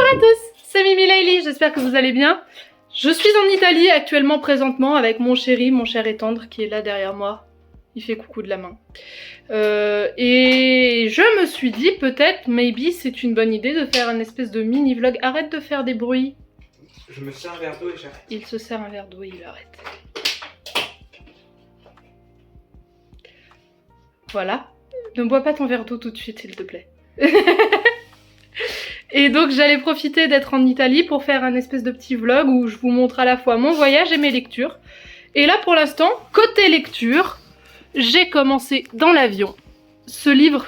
Bonjour à tous, c'est Mimi Laili, j'espère que vous allez bien. Je suis en Italie actuellement présentement avec mon chéri, mon cher et tendre qui est là derrière moi. Il fait coucou de la main. Et je me suis dit peut-être, maybe c'est une bonne idée de faire une espèce de mini vlog. Arrête de faire des bruits. Je me sers un verre d'eau et j'arrête. Il se sert un verre d'eau et il arrête. Voilà. Ne bois pas ton verre d'eau tout de suite s'il te plaît. Et donc j'allais profiter d'être en Italie pour faire un espèce de petit vlog où je vous montre à la fois mon voyage et mes lectures. Et là pour l'instant, côté lecture, j'ai commencé dans l'avion ce livre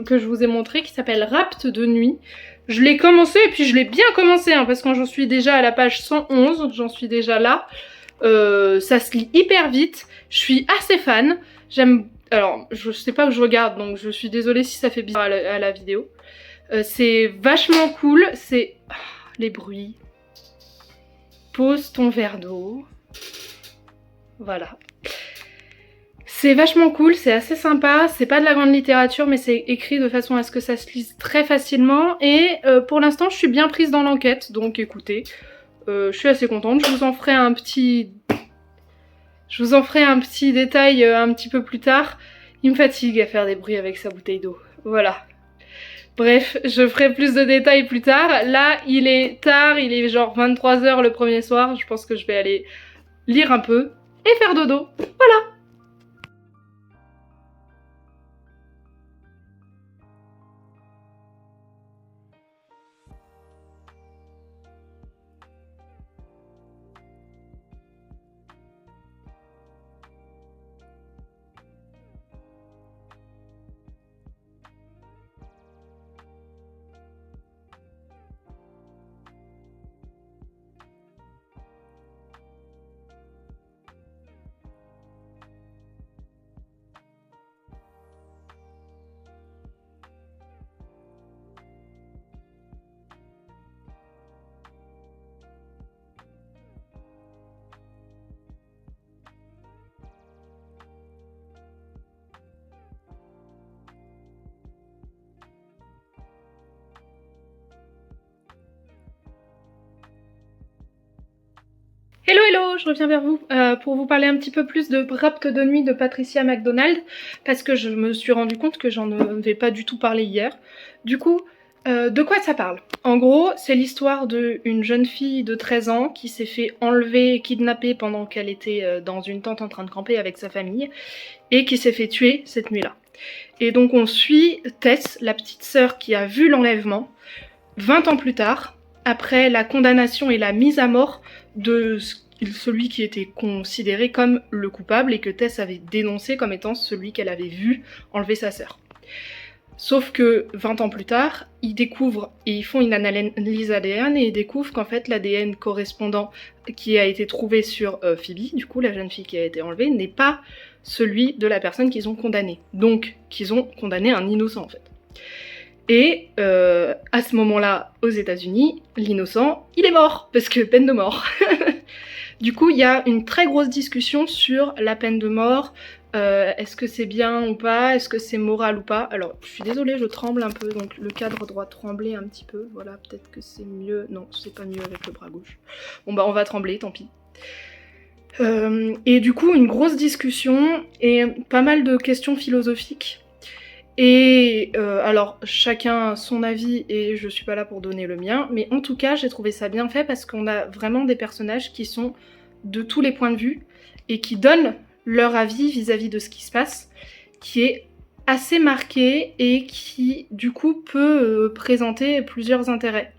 que je vous ai montré qui s'appelle Rapt de nuit. Je l'ai commencé et puis je l'ai bien commencé hein, parce que quand j'en suis déjà à la page 111, j'en suis déjà là. Ça se lit hyper vite, je suis assez fan. J'aime... Alors je sais pas où je regarde donc je suis désolée si ça fait bizarre à la vidéo. C'est vachement cool, c'est... les bruits. Pose ton verre d'eau. Voilà. C'est vachement cool, c'est assez sympa, c'est pas de la grande littérature mais c'est écrit de façon à ce que ça se lise très facilement et pour l'instant je suis bien prise dans l'enquête donc écoutez, je suis assez contente, je vous en ferai un petit détail un petit peu plus tard. Il me fatigue à faire des bruits avec sa bouteille d'eau, voilà. Bref, je ferai plus de détails plus tard. Là, il est tard, il est genre 23 h le premier soir. Je pense que je vais aller lire un peu et faire dodo. Voilà. Hello hello, je reviens vers vous pour vous parler un petit peu plus de Rapt de nuit de Patricia MacDonald parce que je me suis rendu compte que j'en avais pas du tout parlé hier. Du coup, de quoi ça parle? En gros, c'est l'histoire d'une jeune fille de 13 ans qui s'est fait enlever et kidnapper pendant qu'elle était dans une tente en train de camper avec sa famille et qui s'est fait tuer cette nuit-là. Et donc on suit Tess, la petite sœur qui a vu l'enlèvement, 20 ans plus tard, après la condamnation et la mise à mort de celui qui était considéré comme le coupable et que Tess avait dénoncé comme étant celui qu'elle avait vu enlever sa sœur. Sauf que 20 ans plus tard, ils découvrent et ils font une analyse ADN et ils découvrent qu'en fait l'ADN correspondant qui a été trouvé sur Phoebe, du coup la jeune fille qui a été enlevée, n'est pas celui de la personne qu'ils ont condamnée. Donc qu'ils ont condamné un innocent en fait. Et à ce moment-là, aux États-Unis, l'innocent, il est mort, parce que peine de mort. Du coup, il y a une très grosse discussion sur la peine de mort. Est-ce que c'est bien ou pas? Est-ce que c'est moral ou pas? Alors, je suis désolée, je tremble un peu, donc le cadre doit trembler un petit peu. Voilà, peut-être que c'est mieux. Non, c'est pas mieux avec le bras gauche. Bon bah, on va trembler, tant pis. Et du coup, une grosse discussion et pas mal de questions philosophiques. Et alors chacun son avis et je suis pas là pour donner le mien, mais en tout cas j'ai trouvé ça bien fait parce qu'on a vraiment des personnages qui sont de tous les points de vue et qui donnent leur avis vis-à-vis de ce qui se passe, qui est assez marqué et qui du coup peut présenter plusieurs intérêts.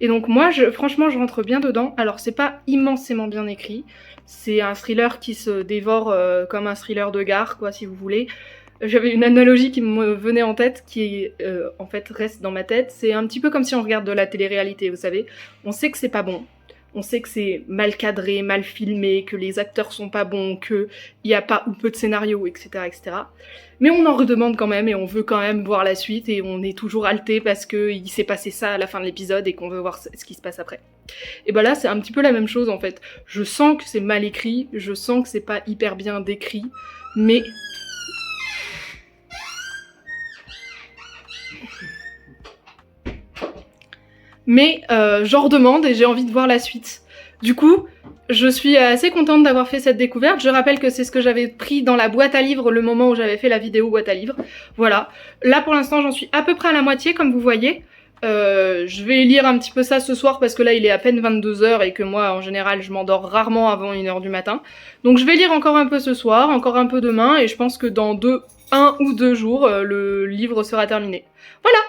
Et donc moi franchement je rentre bien dedans. Alors c'est pas immensément bien écrit, c'est un thriller qui se dévore comme un thriller de gare quoi si vous voulez. J'avais une analogie qui me venait en tête, qui en fait reste dans ma tête. C'est un petit peu comme si on regarde de la télé-réalité, vous savez. On sait que c'est pas bon, on sait que c'est mal cadré, mal filmé, que les acteurs sont pas bons, qu'il y a pas ou peu de scénario, etc., etc. Mais on en redemande quand même et on veut quand même voir la suite et on est toujours haleté parce qu'il s'est passé ça à la fin de l'épisode et qu'on veut voir ce qui se passe après. Et bah là c'est un petit peu la même chose en fait. Je sens que c'est mal écrit, je sens que c'est pas hyper bien décrit, mais... mais j'en redemande et j'ai envie de voir la suite. Du coup, je suis assez contente d'avoir fait cette découverte. Je rappelle que c'est ce que j'avais pris dans la boîte à livres le moment où j'avais fait la vidéo boîte à livres. Voilà. Là pour l'instant j'en suis à peu près à la moitié comme vous voyez. Je vais lire un petit peu ça ce soir parce que là il est à peine 22h et que moi en général je m'endors rarement avant 1h du matin. Donc je vais lire encore un peu ce soir, encore un peu demain et je pense que dans 1 ou 2 jours le livre sera terminé. Voilà.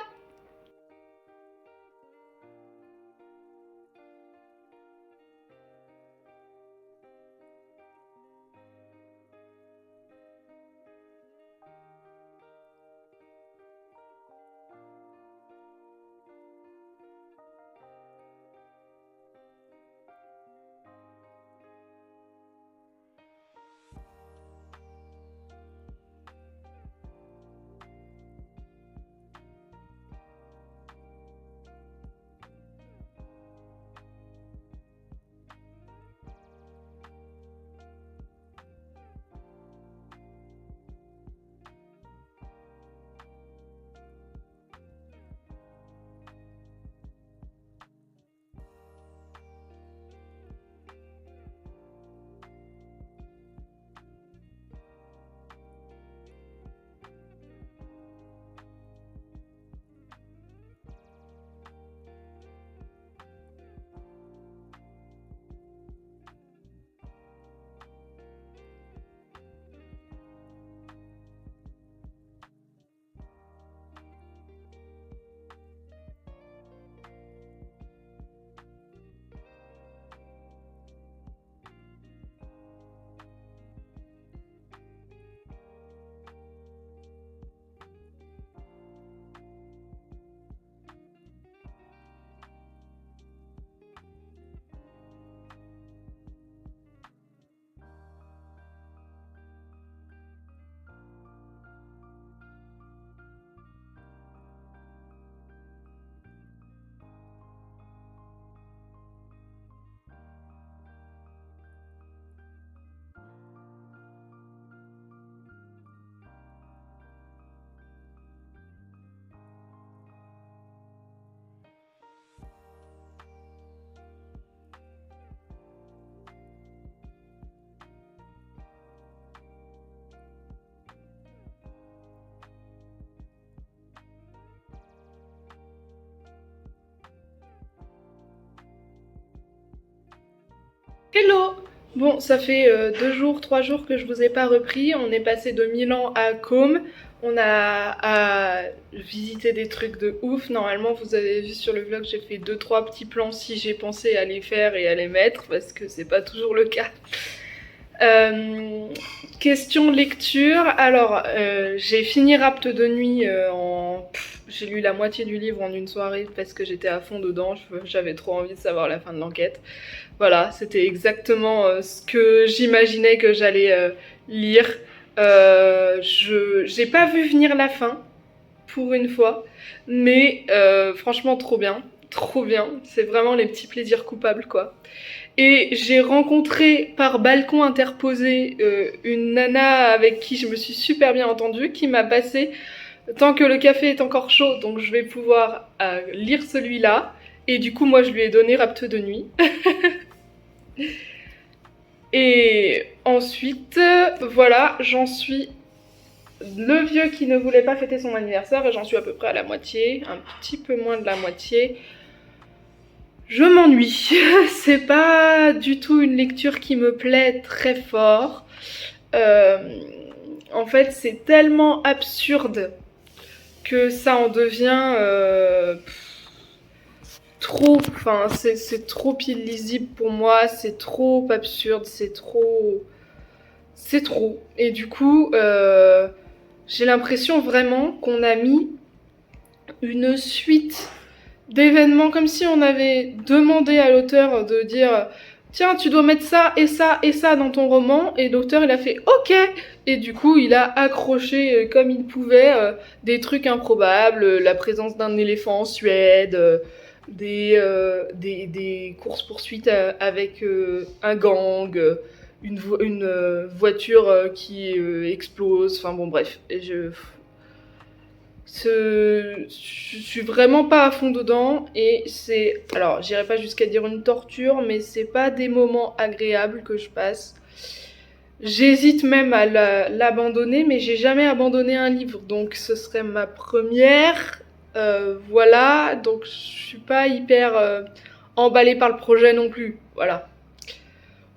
Hello! Bon, ça fait 2 jours, 3 jours que je vous ai pas repris. On est passé de Milan à Côme. On a à visiter des trucs de ouf. Normalement, vous avez vu sur le vlog, j'ai fait 2-3 petits plans si j'ai pensé à les faire et à les mettre, parce que c'est pas toujours le cas. Question lecture. Alors, j'ai fini Rapte de nuit j'ai lu la moitié du livre en une soirée parce que j'étais à fond dedans. J'avais trop envie de savoir la fin de l'enquête. Voilà, c'était exactement ce que j'imaginais que j'allais lire. J'ai pas vu venir la fin, pour une fois, mais franchement trop bien, trop bien. C'est vraiment les petits plaisirs coupables quoi. Et j'ai rencontré par balcon interposé une nana avec qui je me suis super bien entendue, qui m'a passé tant que le café est encore chaud, donc je vais pouvoir lire celui-là. Et du coup moi je lui ai donné Rapte de nuit. Et ensuite, voilà, j'en suis le vieux qui ne voulait pas fêter son anniversaire et j'en suis à peu près à la moitié, un petit peu moins de la moitié. Je m'ennuie, c'est pas du tout une lecture qui me plaît très fort. En fait, c'est tellement absurde que ça en devient trop, enfin c'est trop illisible pour moi, c'est trop absurde, c'est trop. Et du coup, j'ai l'impression vraiment qu'on a mis une suite d'événements comme si on avait demandé à l'auteur de dire tiens tu dois mettre ça et ça et ça dans ton roman et l'auteur il a fait ok et du coup il a accroché comme il pouvait des trucs improbables, la présence d'un éléphant en Suède, des courses poursuites avec un gang, une voiture qui explose, enfin bon bref, Je suis vraiment pas à fond dedans et c'est, alors j'irai pas jusqu'à dire une torture, mais c'est pas des moments agréables que je passe. J'hésite même à l'abandonner, mais j'ai jamais abandonné un livre, donc ce serait ma première. Voilà, donc je suis pas hyper emballée par le projet non plus. Voilà.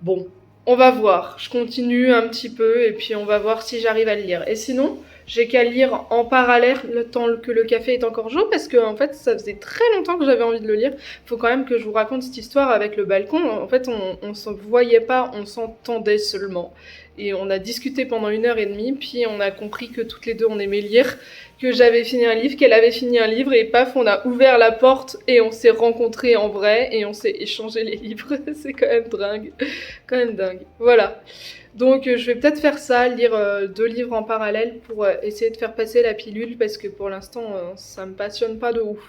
Bon, on va voir. Je continue un petit peu et puis on va voir si j'arrive à le lire. Et sinon, j'ai qu'à lire en parallèle le temps que le café est encore chaud parce que en fait, ça faisait très longtemps que j'avais envie de le lire. Faut quand même que je vous raconte cette histoire avec le balcon. En fait, on se voyait pas, on s'entendait seulement. Et on a discuté pendant 1 heure et demie, puis on a compris que toutes les deux on aimait lire, que j'avais fini un livre, qu'elle avait fini un livre, et paf, on a ouvert la porte et on s'est rencontrés en vrai et on s'est échangé les livres. C'est quand même dingue. Quand même dingue. Voilà. Donc je vais peut-être faire ça, lire 2 livres en parallèle pour essayer de faire passer la pilule parce que pour l'instant ça me passionne pas de ouf.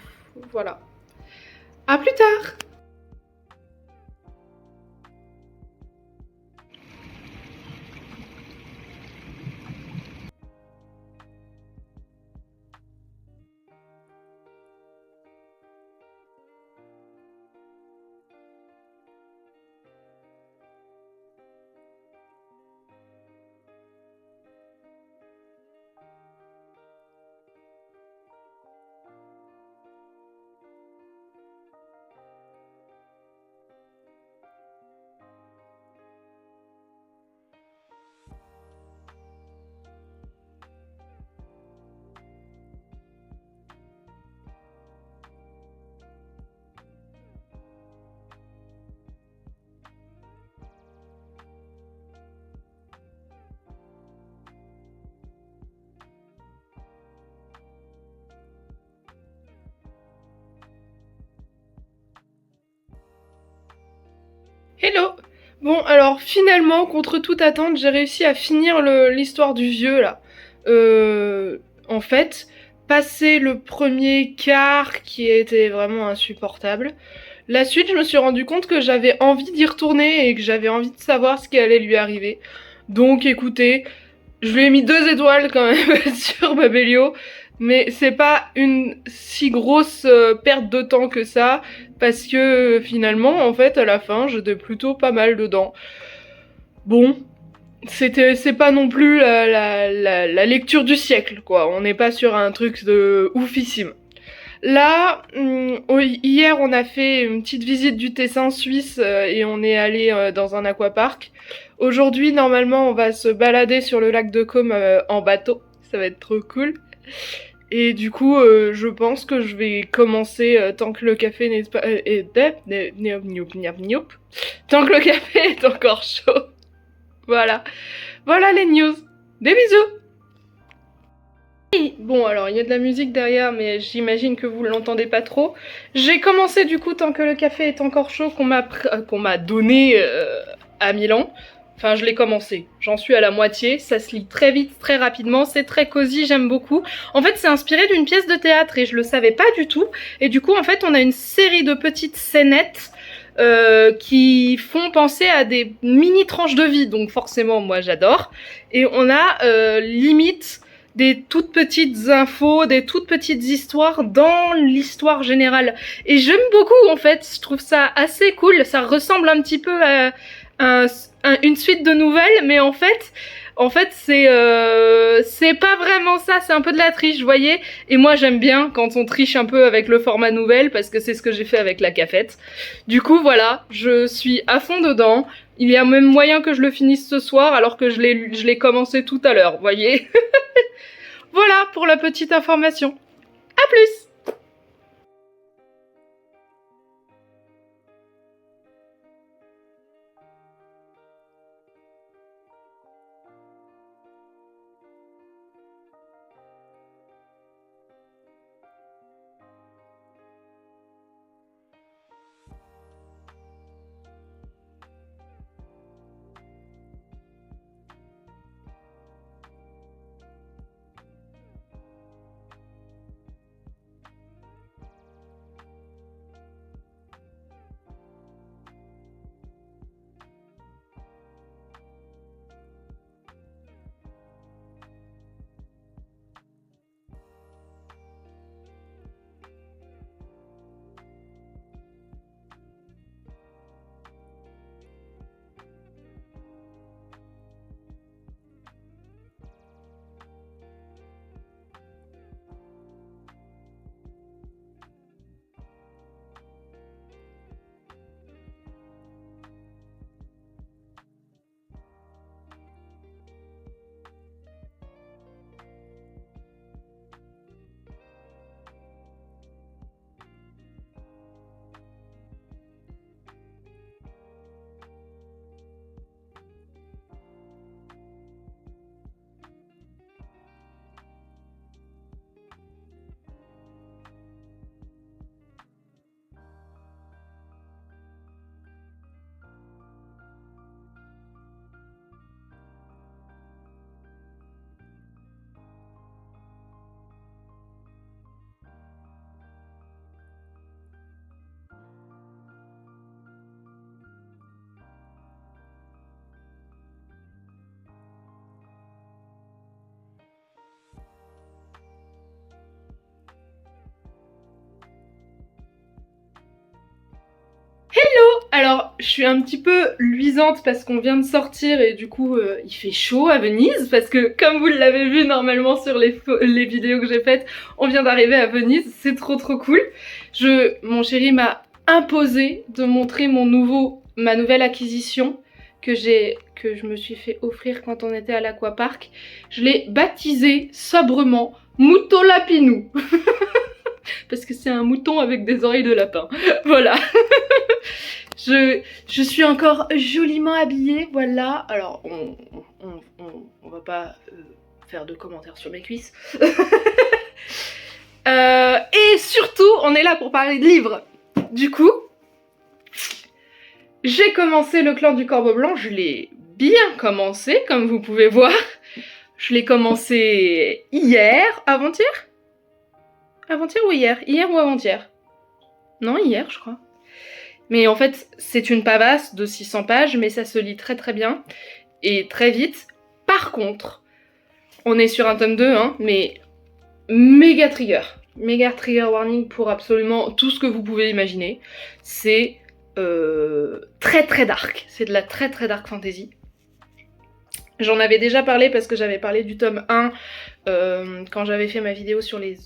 Voilà. À plus tard. Hello. Bon alors finalement, contre toute attente, j'ai réussi à finir l'histoire du vieux là. En fait, passer le premier quart qui était vraiment insupportable. La suite, je me suis rendu compte que j'avais envie d'y retourner et que j'avais envie de savoir ce qui allait lui arriver. Donc écoutez, je lui ai mis 2 étoiles quand même sur Babelio, mais c'est pas une si grosse perte de temps que ça, parce que finalement, en fait, à la fin, j'étais plutôt pas mal dedans. Bon, c'est pas non plus la lecture du siècle, quoi. On n'est pas sur un truc de oufissime. Là, hier, on a fait une petite visite du Tessin suisse et on est allé dans un aquapark. Aujourd'hui, normalement, on va se balader sur le lac de Côme en bateau. Ça va être trop cool. Et du coup, je pense que je vais commencer tant que le café n'est pas... tant que le café est encore chaud. Voilà. Voilà les news. Des bisous. Bon, alors il y a de la musique derrière, mais j'imagine que vous l'entendez pas trop. J'ai commencé du coup tant que le café est encore chaud qu'on m'a donné à Milan. Enfin, je l'ai commencé. J'en suis à la moitié. Ça se lit très vite, très rapidement. C'est très cosy, j'aime beaucoup. En fait, c'est inspiré d'une pièce de théâtre et je le savais pas du tout. Et du coup, en fait, on a une série de petites scénettes qui font penser à des mini tranches de vie. Donc forcément, moi, j'adore. Et on a limite des toutes petites infos, des toutes petites histoires dans l'histoire générale. Et j'aime beaucoup, en fait. Je trouve ça assez cool. Ça ressemble un petit peu à une suite de nouvelles, mais en fait c'est pas vraiment ça, c'est un peu de la triche, vous voyez. Et moi j'aime bien quand on triche un peu avec le format nouvelle, parce que c'est ce que j'ai fait avec la cafette. Du coup voilà, je suis à fond dedans. Il y a même moyen que je le finisse ce soir, alors que je l'ai commencé tout à l'heure, vous voyez. Voilà pour la petite information. À plus. je suis un petit peu luisante parce qu'on vient de sortir et du coup il fait chaud à Venise parce que comme vous l'avez vu normalement sur les vidéos que j'ai faites, on vient d'arriver à Venise, c'est trop cool. Mon chéri m'a imposé de montrer ma nouvelle acquisition que je me suis fait offrir quand on était à l'aquapark. Je l'ai baptisé sobrement Mouton Lapinou. Parce que c'est un mouton avec des oreilles de lapin. Voilà. Je suis encore joliment habillée, voilà. Alors, on va pas faire de commentaires sur mes cuisses. Et surtout, on est là pour parler de livres. Du coup, j'ai commencé Le Clan du Corbeau Blanc, je l'ai bien commencé, comme vous pouvez voir. Je l'ai commencé hier, avant-hier? Avant-hier ou hier? Hier ou avant-hier? Non, hier, je crois. Mais en fait, c'est une pavasse de 600 pages, mais ça se lit très bien et très vite. Par contre, on est sur un tome 2, hein, mais méga trigger. Méga trigger warning pour absolument tout ce que vous pouvez imaginer. C'est très dark. C'est de la très dark fantasy. J'en avais déjà parlé parce que j'avais parlé du tome 1 quand j'avais fait ma vidéo sur les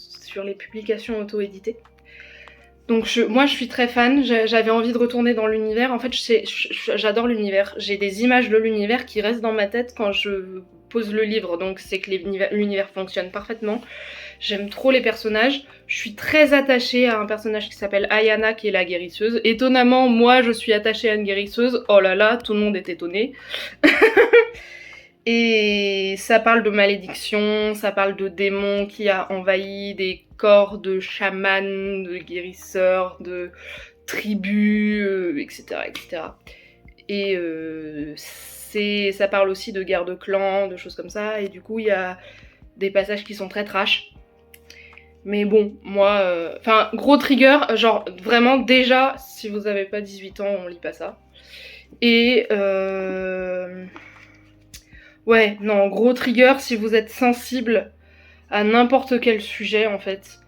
publications auto-éditées. Donc moi je suis très fan, j'avais envie de retourner dans l'univers. En fait j'adore l'univers, j'ai des images de l'univers qui restent dans ma tête quand je pose le livre, donc c'est que l'univers fonctionne parfaitement. J'aime trop les personnages, je suis très attachée à un personnage qui s'appelle Ayana qui est la guérisseuse. Étonnamment, moi je suis attachée à une guérisseuse, oh là là, tout le monde est étonné. Et ça parle de malédiction, ça parle de démons qui a envahi des corps de chamans, de guérisseurs, de tribus, etc. Et ça parle aussi de guerre de clans, de choses comme ça, et du coup il y a des passages qui sont très trash. Mais bon, moi, enfin, gros trigger, genre vraiment déjà, si vous avez pas 18 ans, on lit pas ça. Et ouais, non, gros trigger, si vous êtes sensible à n'importe quel sujet, en fait,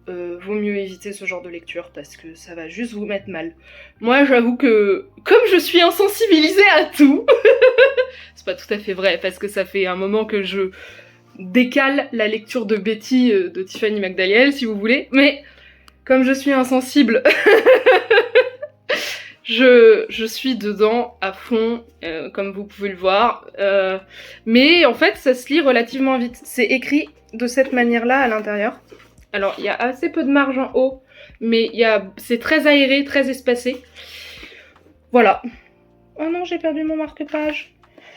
vaut mieux éviter ce genre de lecture parce que ça va juste vous mettre mal. Moi, j'avoue que, comme je suis insensibilisée à tout, c'est pas tout à fait vrai parce que ça fait un moment que je décale la lecture de Betty de Tiffany McDaniel, si vous voulez, mais comme je suis insensible... Je suis dedans à fond, comme vous pouvez le voir, mais en fait ça se lit relativement vite. C'est écrit de cette manière-là à l'intérieur. Alors il y a assez peu de marge en haut, mais c'est très aéré, très espacé. Voilà. Oh non, j'ai perdu mon marque-page.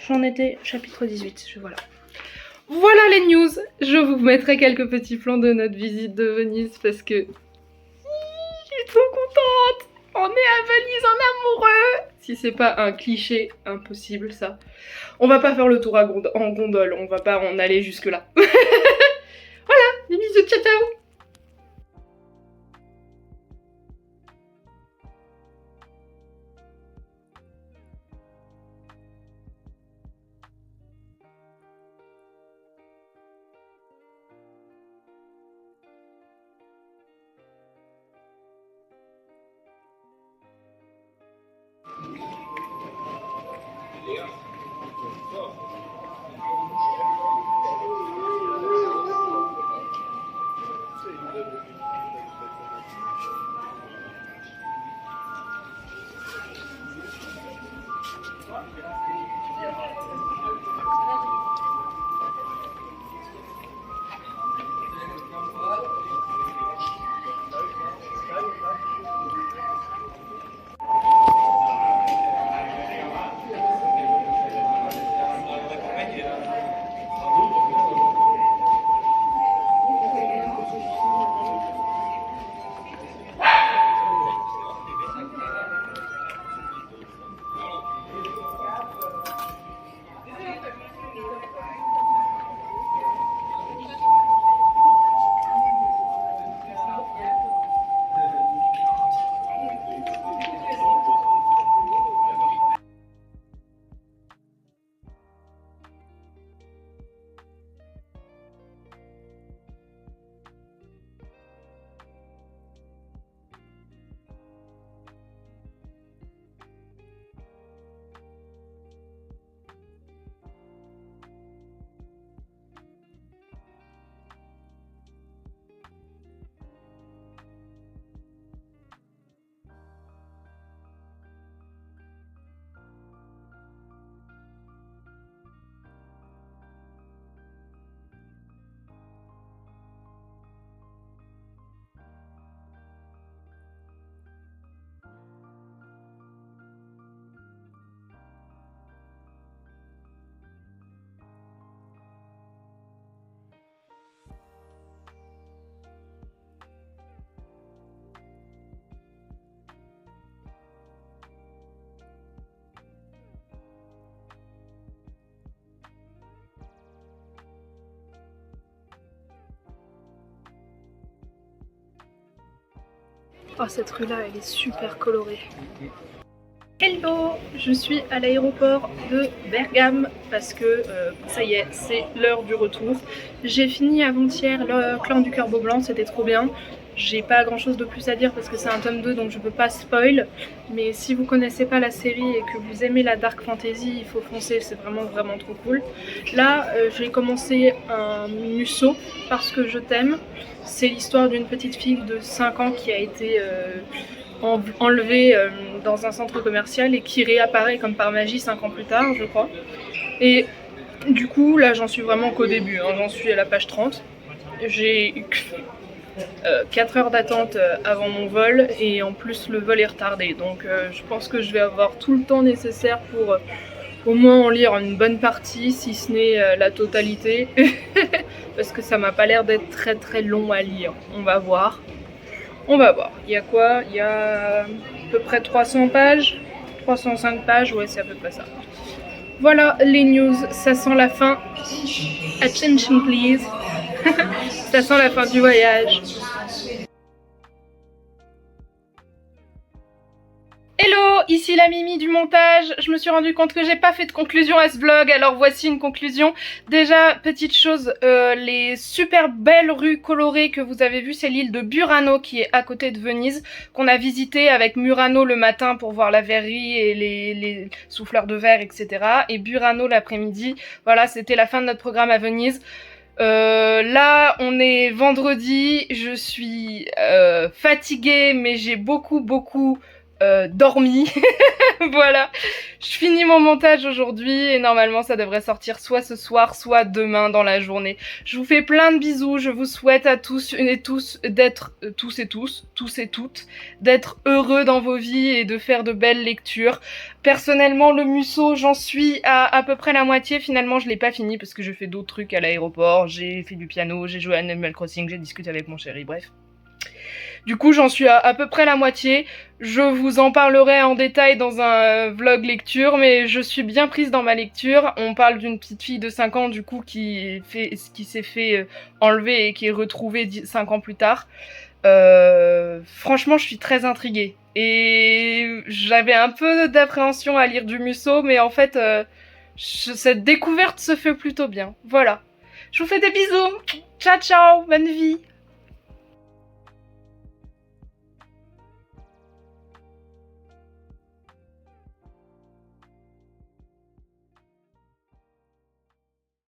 J'en étais chapitre 18, voilà. Voilà les news. Je vous mettrai quelques petits plans de notre visite de Venise parce que... je suis trop contente. On est à Venise en amoureux. Si c'est pas un cliché impossible, ça. On va pas faire le tour en gondole, on va pas en aller jusque là. Voilà, des bisous, ciao ciao. Oh, cette rue-là, elle est super colorée. Hello, je suis à l'aéroport de Bergame parce que ça y est, c'est l'heure du retour. J'ai fini avant-hier le Clan du Corbeau Blanc, c'était trop bien. J'ai pas grand chose de plus à dire parce que c'est un tome 2 donc je peux pas spoil. Mais si vous connaissez pas la série et que vous aimez la dark fantasy, il faut foncer, c'est vraiment trop cool. Là, j'ai commencé un Musso parce que je t'aime. C'est l'histoire d'une petite fille de 5 ans qui a été enlevée dans un centre commercial et qui réapparaît comme par magie 5 ans plus tard, je crois. Et du coup, là, j'en suis vraiment qu'au début, hein. J'en suis à la page 30. J'ai eu 4 heures d'attente avant mon vol et en plus le vol est retardé. Donc je pense que je vais avoir tout le temps nécessaire pour au moins en lire une bonne partie, si ce n'est la totalité. Parce que ça m'a pas l'air d'être très long à lire. On va voir. On va voir. Il y a quoi? Il y a à peu près 300 pages. 305 pages, ouais, c'est à peu près ça. Voilà les news, ça sent la fin. Attention please. Ça sent la fin du voyage. Hello, ici la Mimi du montage. Je me suis rendu compte que j'ai pas fait de conclusion à ce vlog, alors voici une conclusion. Déjà, petite chose, les super belles rues colorées que vous avez vues, c'est l'île de Burano qui est à côté de Venise, qu'on a visité avec Murano le matin pour voir la verrerie et les souffleurs de verre, etc. Et Burano l'après-midi. Voilà, c'était la fin de notre programme à Venise. Là on est vendredi, je suis fatiguée mais j'ai beaucoup dormi. Voilà, je finis mon montage aujourd'hui et normalement ça devrait sortir soit ce soir soit demain dans la journée. Je vous fais plein de bisous, je vous souhaite à tous et tous d'être tous et toutes d'être heureux dans vos vies et de faire de belles lectures. Personnellement le Musso j'en suis à peu près la moitié, finalement je l'ai pas fini parce que je fais d'autres trucs à l'aéroport, j'ai fait du piano, j'ai joué à Animal Crossing, j'ai discuté avec mon chéri, bref. Du coup j'en suis à peu près la moitié, je vous en parlerai en détail dans un vlog lecture, mais je suis bien prise dans ma lecture. On parle d'une petite fille de 5 ans du coup qui s'est fait enlever et qui est retrouvée 5 ans plus tard. Franchement je suis très intriguée et j'avais un peu d'appréhension à lire du Musso, mais en fait cette découverte se fait plutôt bien. Voilà, je vous fais des bisous, ciao ciao, bonne vie.